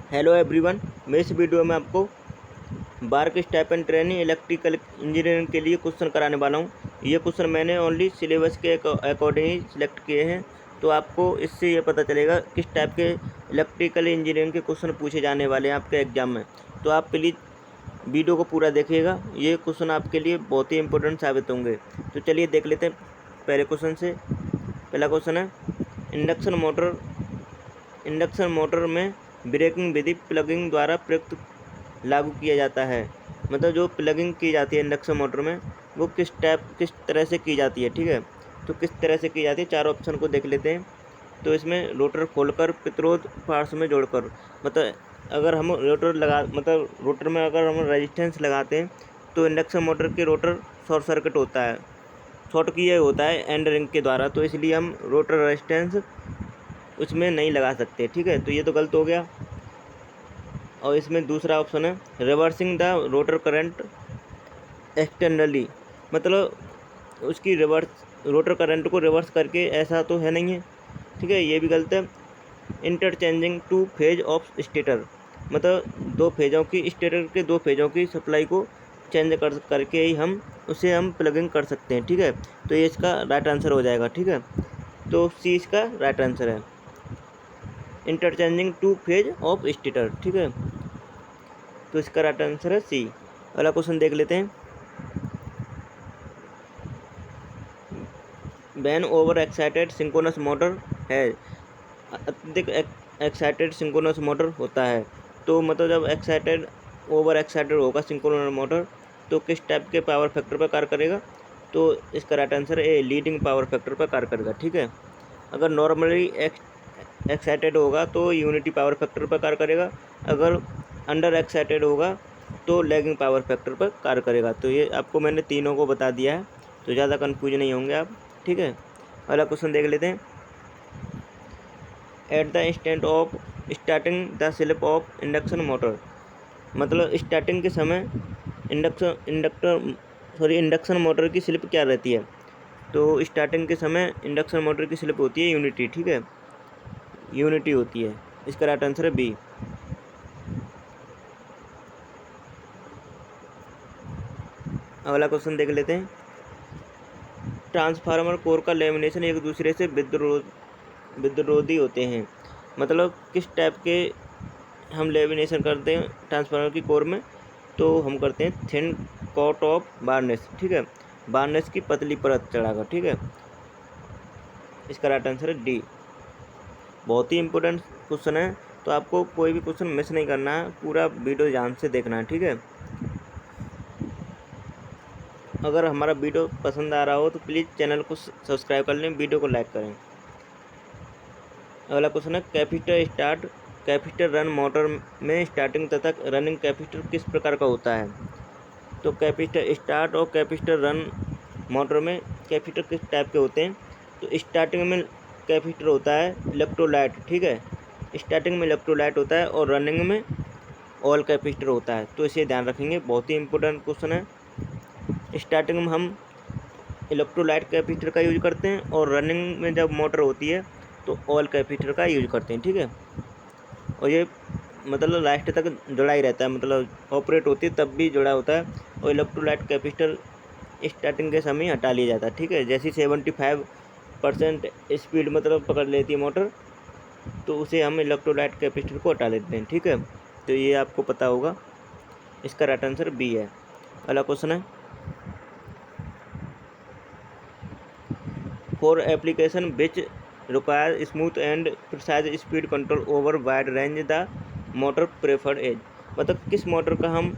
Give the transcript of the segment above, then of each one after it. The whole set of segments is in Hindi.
हेलो एवरीवन, मैं इस वीडियो में आपको BARC stipend training electrical engineering के लिए क्वेश्चन कराने वाला हूँ। ये क्वेश्चन मैंने ओनली सिलेबस के अकॉर्डिंग ही सिलेक्ट किए हैं, तो आपको इससे ये पता चलेगा किस टाइप के इलेक्ट्रिकल इंजीनियरिंग के क्वेश्चन पूछे जाने वाले हैं आपके एग्जाम में। तो आप प्लीज़ वीडियो को पूरा देखिएगा, ये क्वेश्चन आपके लिए बहुत ही इंपॉर्टेंट साबित होंगे। तो चलिए देख लेते हैं पहले क्वेश्चन से। पहला क्वेश्चन है, इंडक्शन मोटर में ब्रेकिंग विधि प्लगिंग द्वारा प्रयुक्त लागू किया जाता है। मतलब जो प्लगिंग की जाती है इंडक्शन मोटर में, वो किस तरह से की जाती है। ठीक है, तो किस तरह से की जाती है, चार ऑप्शन को देख लेते हैं। तो इसमें रोटर खोलकर प्रतिरोध पार्श्व में जोड़कर, मतलब अगर हम रोटर में अगर हम रेजिस्टेंस लगाते हैं तो इंडक्शन मोटर के रोटर शॉर्ट सर्किट होता है, शॉर्ट किया होता है एंड रिंग के द्वारा, तो इसलिए हम रोटर रेजिस्टेंस उसमें नहीं लगा सकते। ठीक है, तो ये तो गलत हो गया। और इसमें दूसरा ऑप्शन है, reversing the rotor current externally, मतलब उसकी रोटर करंट को रिवर्स करके, ऐसा तो है नहीं है। ठीक है, ये भी गलत है। Interchanging two phase of stator, मतलब दो फेजों की, स्टेटर के दो फेजों की सप्लाई को चेंज करके ही हम प्लगिंग कर सकते हैं। ठीक है, तो ये इसका राइट आंसर हो जाएगा। ठीक है, तो सी इसका राइट आंसर है, interchanging two phase of stator. ठीक है, तो इसका राइट आंसर है सी। अगला क्वेश्चन देख लेते हैं। When over excited synchronous motor है, अत्यधिक एक्साइटेड सिंक्रोनस मोटर होता है, तो मतलब जब ओवर एक्साइटेड होगा सिंक्रोनस मोटर, तो किस टाइप के पावर फैक्टर पर कार्य करेगा। तो इसका राइट आंसर है लीडिंग पावर फैक्टर पर कार्य करेगा। ठीक है, अगर नॉर्मली एक्साइटेड होगा तो यूनिटी पावर फैक्टर पर कार्य करेगा, अगर अंडर एक्साइटेड होगा तो लैगिंग पावर फैक्टर पर कार्य करेगा। तो ये आपको मैंने तीनों को बता दिया है, तो ज़्यादा कन्फ्यूज नहीं होंगे आप। ठीक है, अगला क्वेश्चन देख लेते हैं। At the instant of starting the slip of induction motor, मतलब स्टार्टिंग के समय इंडक्शन मोटर की स्लिप क्या रहती है। तो स्टार्टिंग के समय इंडक्शन मोटर की स्लिप होती है यूनिटी। ठीक है, यूनिटी होती है, इसका राइट आंसर है बी। अगला क्वेश्चन देख लेते हैं। ट्रांसफार्मर कोर का लेमिनेशन एक दूसरे से विद्रोधी होते हैं, मतलब किस टाइप के हम लेमिनेशन करते हैं ट्रांसफार्मर की कोर में। तो हम करते हैं थिन कोट ऑफ वार्निश। ठीक है, वार्निश की पतली परत चढ़ाकर। ठीक है, इसका राइट आंसर है डी। बहुत ही इंपॉर्टेंट क्वेश्चन है, तो आपको कोई भी क्वेश्चन मिस नहीं करना है, पूरा वीडियो ध्यान से देखना है। ठीक है, अगर हमारा वीडियो पसंद आ रहा हो तो प्लीज़ चैनल को सब्सक्राइब कर लें, वीडियो को लाइक करें। अगला क्वेश्चन है, कैपेसिटर रन मोटर में स्टार्टिंग तथा रनिंग कैपेसिटर किस प्रकार का होता है। तो कैपेसिटर स्टार्ट और कैपेसिटर रन मोटर में कैपेसिटर किस टाइप के होते हैं। तो स्टार्टिंग में कैपेसिटर होता है इलेक्ट्रोलाइट। ठीक है, स्टार्टिंग में इलेक्ट्रोलाइट होता है और रनिंग में ऑयल कैपेसिटर होता है, तो इसे ध्यान रखेंगे, बहुत ही इंपॉर्टेंट क्वेश्चन है। स्टार्टिंग में हम इलेक्ट्रोलाइट कैपेसिटर का यूज करते हैं और रनिंग में जब मोटर होती है तो ऑयल कैपेसिटर का यूज करते हैं। ठीक है, और ये मतलब लास्ट तक जुड़ा ही रहता है, मतलब ऑपरेट होती है तब भी जुड़ा होता है। और इलेक्ट्रोलाइट कैपेसिटर स्टार्टिंग के समय हटा लिया जाता है। ठीक है, जैसी 75% स्पीड मतलब पकड़ लेती है मोटर, तो उसे हम इलेक्ट्रोलाइट कैपेसिटर को हटा लेते हैं। ठीक है, तो ये आपको पता होगा, इसका राइट आंसर बी है। अगला क्वेश्चन है, for application which require smooth and precise speed control over wide range the motor preferred is, मतलब किस मोटर का हम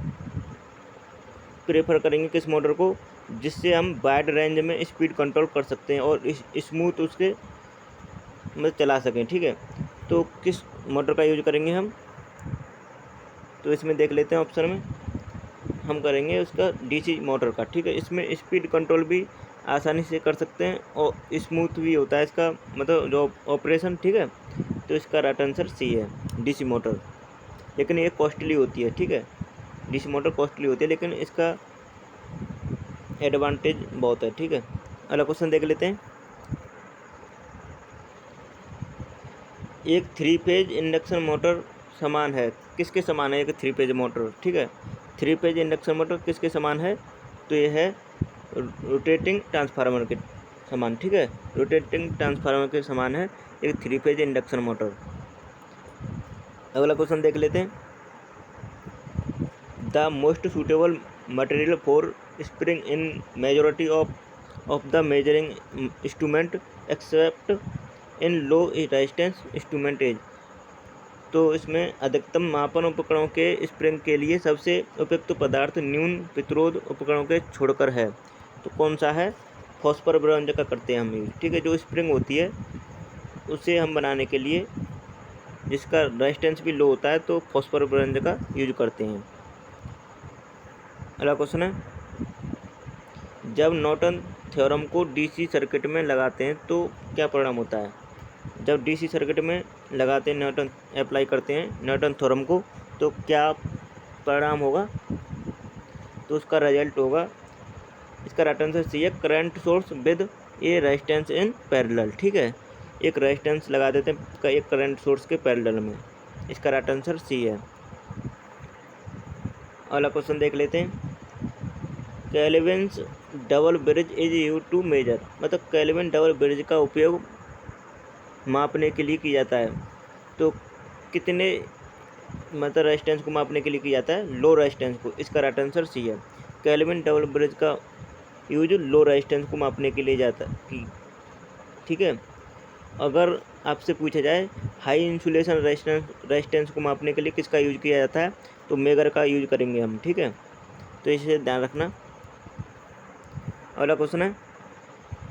प्रेफर करेंगे, किस मोटर को, जिससे हम वाइड रेंज में स्पीड कंट्रोल कर सकते हैं और स्मूथ उसके मतलब चला सकें। ठीक है, तो किस मोटर का यूज करेंगे हम, तो इसमें देख लेते हैं ऑप्शन में, हम करेंगे उसका डीसी मोटर का। ठीक है, इसमें स्पीड कंट्रोल भी आसानी से कर सकते हैं और स्मूथ भी होता है इसका मतलब जो ऑपरेशन। ठीक है, तो इसका राइट आंसर सी है, डीसी मोटर, लेकिन ये कॉस्टली होती है। ठीक है, डीसी मोटर कॉस्टली होती है, लेकिन इसका एडवांटेज बहुत है। ठीक है, अगला क्वेश्चन देख लेते हैं। एक 3 फेज इंडक्शन मोटर समान है, किसके समान है एक 3 फेज मोटर, ठीक है। 3 फेज इंडक्शन मोटर किसके समान है, तो ये है रोटेटिंग ट्रांसफार्मर के समान, ठीक है। रोटेटिंग ट्रांसफार्मर के समान है एक 3 फेज इंडक्शन मोटर। अगला क्वेश्चन देख लेते हैं। The most suitable material for spring in majority of the measuring instrument except in low resistance instrument is. तो इसमें अधिकतम मापन उपकरणों के स्प्रिंग के लिए सबसे उपयुक्त पदार्थ न्यून प्रतिरोध उपकरणों के छोड़कर है। तो कौन सा है, फॉस्फर ब्रोंज का करते हैं हम यूज, ठीक है। जो स्प्रिंग होती है उसे हम बनाने के लिए जिसका रेजिस्टेंस भी लो होता है तो फॉस्फर ब्रोंज का यूज करते हैं। अगला क्वेश्चन है, जब नॉर्टन थ्योरम को डीसी सर्किट में लगाते हैं तो क्या परिणाम होता है। जब डीसी सर्किट में लगाते हैं, नॉर्टन अप्लाई करते हैं नॉर्टन थ्योरम को, तो क्या परिणाम होगा, तो उसका रिजल्ट होगा, इसका राइट आंसर सी है, current source with A resistance in parallel, ठीक है। एक रेजिस्टेंस लगा देते हैं एक करंट सोर्स के पैरेलल में, इसका राइट आंसर सी है। अगला क्वेश्चन देख लेते हैं। Kelvin's double bridge is use to measure, मतलब केल्विन डबल ब्रिज का उपयोग मापने के लिए किया जाता है, तो कितने मतलब रेजिस्टेंस को मापने के लिए किया जाता है, लो रेजिस्टेंस को, इसका राइट आंसर सी है। केल्विन डबल ब्रिज का यूज लो रेजिस्टेंस को मापने के लिए जाता है, ठीक है। अगर आपसे पूछा जाए हाई इंसुलेशन रेजिस्टेंस को मापने के लिए किसका यूज किया जाता है, तो मेगर का यूज करेंगे हम, ठीक है। तो इसे ध्यान रखना। अगला क्वेश्चन है,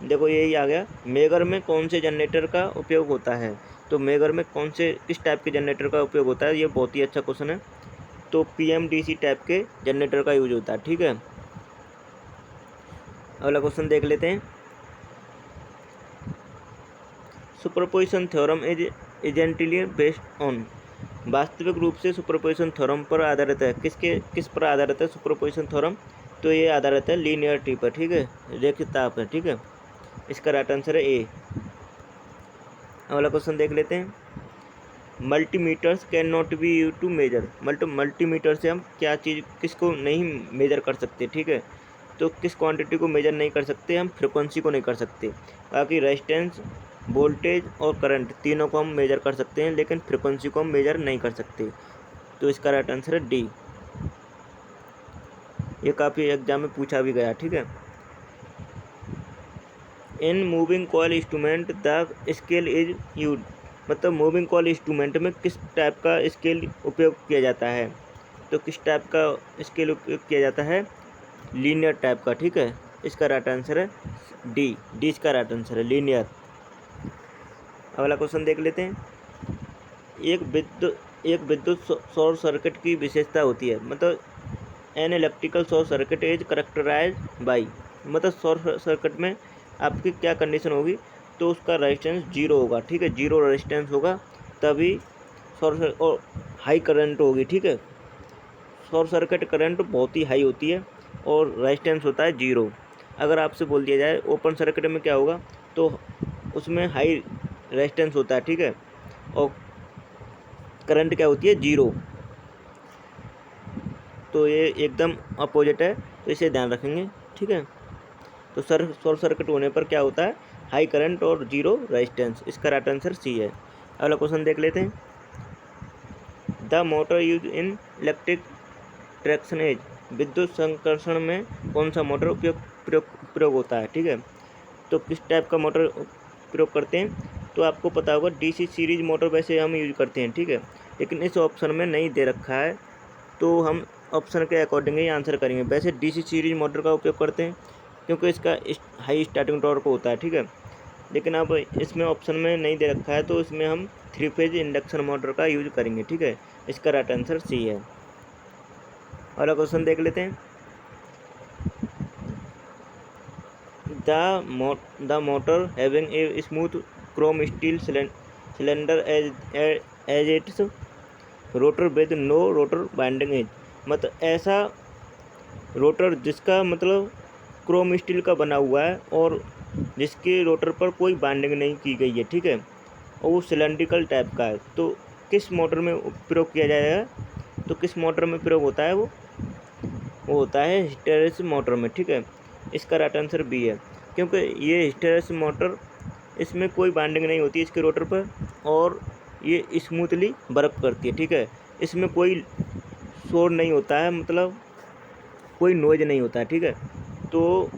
देखो यही आ गया, मेगर में कौन से जनरेटर का उपयोग होता है। तो मेगर में कौन से किस टाइप के जनरेटर का उपयोग होता है, ये बहुत ही अच्छा क्वेश्चन है। तो पीएमडीसी टाइप के जनरेटर का यूज होता है, ठीक है। अगला क्वेश्चन देख लेते हैं। Superposition theorem is essentially based on, वास्तविक रूप से सुपरपोजिशन थ्योरम पर आधारित है, किस पर आधारित है सुपरपोजिशन थ्योरम, तो ये आधारित है लीनियरिटी पर, ठीक है, रेखिकता पर, ठीक है। इसका राइट आंसर है ए। अगला क्वेश्चन देख लेते हैं। Multimeters can not be use to measure, multimeter से हम क्या चीज़ किसको नहीं मेजर कर सकते, ठीक है। तो किस क्वांटिटी को मेजर नहीं कर सकते, हम फ्रिक्वेंसी को नहीं कर सकते। बाकी रेजिस्टेंस, वोल्टेज और करंट तीनों को हम मेजर कर सकते हैं, लेकिन फ्रिक्वेंसी को हम मेजर नहीं कर सकते। तो इसका राइट आंसर है डी। ये काफ़ी एग्जाम में पूछा भी गया, ठीक है। In moving coil instrument the scale is use, मतलब मूविंग कॉइल इंस्ट्रूमेंट में किस टाइप का स्केल उपयोग किया जाता है, तो किस टाइप का स्केल उपयोग किया जाता है, लीनियर टाइप का, ठीक है। इसका राइट आंसर है डी, इसका राइट आंसर है लीनियर। अगला क्वेश्चन देख लेते हैं। एक विद्युत शॉर्ट सर्किट की विशेषता होती है, मतलब an electrical short circuit is characterize by, मतलब शॉर्ट सर्किट में आपकी क्या कंडीशन होगी, तो उसका रेजिस्टेंस जीरो होगा, ठीक है। जीरो रेजिस्टेंस होगा तभी शॉर्ट और हाई करंट होगी, ठीक है। शॉर्ट सर्किट करंट बहुत ही हाई होती है और रेजिस्टेंस होता है जीरो। अगर आपसे बोल दिया जाए ओपन सर्किट में क्या होगा, तो उसमें हाई रेजिस्टेंस होता है, ठीक है, और करंट क्या होती है, जीरो। तो ये एकदम अपोजिट है, तो इसे ध्यान रखेंगे, ठीक है। तो शॉर्ट सर्किट होने पर क्या होता है, हाई करंट और जीरो रेजिस्टेंस, इसका राइट आंसर सी है। अगला क्वेश्चन देख लेते हैं। The motor use in electric traction is, विद्युत संकर्षण में कौन सा मोटर प्रयोग होता है, ठीक है। तो किस टाइप का मोटर प्रयोग करते हैं, तो आपको पता होगा डीसी सीरीज मोटर वैसे हम यूज करते हैं, ठीक है, लेकिन इस ऑप्शन में नहीं दे रखा है, तो हम ऑप्शन के अकॉर्डिंग ही आंसर करेंगे। वैसे डीसी सीरीज मोटर का उपयोग करते हैं क्योंकि इसका हाई स्टार्टिंग टॉर्क होता है, ठीक है, लेकिन अब इसमें ऑप्शन में नहीं दे रखा है, तो इसमें हम 3 फेज इंडक्शन मोटर का यूज करेंगे, ठीक है। इसका राइट आंसर सी है। अगला क्वेश्चन देख लेते हैं। The motor having a smooth chrome steel cylinder as its rotor with no rotor winding is, मतलब ऐसा रोटर जिसका मतलब क्रोम स्टील का बना हुआ है और जिसके रोटर पर कोई बाइंडिंग नहीं की गई है, ठीक है, और वो सिलेंड्रिकल टाइप का है, तो किस मोटर में प्रयोग किया जाएगा, तो किस मोटर में प्रयोग होता है वो होता है हिस्टेरेसिस मोटर में, ठीक है। इसका राइट आंसर बी है, क्योंकि ये हिस्टेरेसिस मोटर, इसमें कोई बाइंडिंग नहीं होती इसके रोटर पर और ये स्मूथली वर्क करती है, ठीक है। इसमें कोई शोर नहीं होता है, मतलब कोई नॉइज नहीं होता है, ठीक है। तो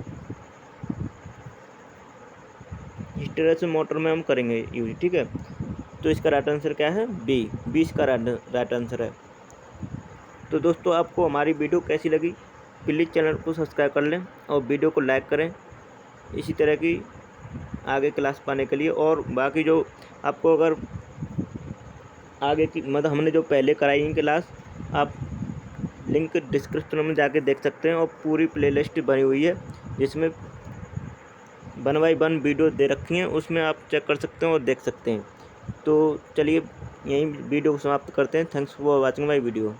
हिस्टेरेसिस मोटर में हम करेंगे यूज, ठीक है। तो इसका राइट आंसर क्या है, बी इसका राइट आंसर है। तो दोस्तों आपको हमारी वीडियो कैसी लगी, प्लीज़ चैनल को सब्सक्राइब कर लें और वीडियो को लाइक करें इसी तरह की आगे क्लास पाने के लिए। और बाकी जो आपको अगर आगे की मतलब हमने जो पहले कराई है क्लास, आप लिंक डिस्क्रिप्शन में जाके देख सकते हैं और पूरी प्लेलिस्ट बनी हुई है जिसमें 1 बाय 1 वीडियो दे रखी हैं, उसमें आप चेक कर सकते हैं और देख सकते हैं। तो चलिए यहीं वीडियो को समाप्त करते हैं। Thanks for watching my video.